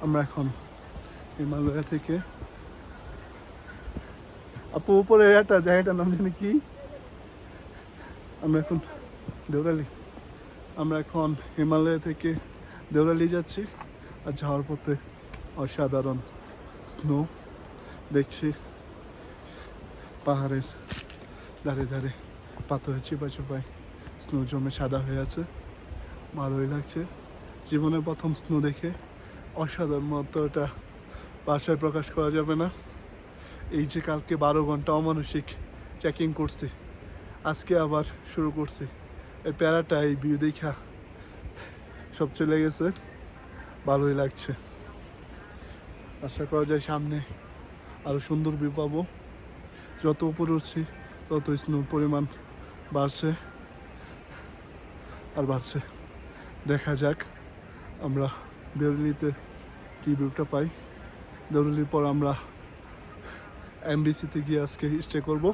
আমরা এখন হিমালয়া থেকে আপু উপরে একটা জায়গাটার নাম জানি কি, আমরা এখন দেওরালি। আমরা এখন হিমালয় থেকে দেওরালি যাচ্ছি। আর যাওয়ার পথে অসাধারণ স্নো দেখছি, পাহাড়ের ধারে ধারে পাথরের চিপায় চিপায় স্নো জমে সাদা হয়ে আছে, ভালোই লাগছে। জীবনের প্রথম স্নো দেখে অসাধারণ মতো, এটা ভাষায় প্রকাশ করা যাবে না। এই যে কালকে 12 ঘন্টা অমানসিক ট্রেকিং করছি, আজকে আবার শুরু করছি। এই প্যারাটা, এই ভিউ দেখা সব চলে গেছে, ভালোই লাগছে। আশা করা যায় সামনে আরও সুন্দর ভিউ পাবো। যত উপরে উঠছি তত স্নোর পরিমাণ বাড়ছে আর বাড়ছে। দেখা যাক আমরা দেওরালিতে কী ভিউটা পাই। দেওরালির পর আমরা এমবিসিতে গিয়ে আজকে স্টে করব।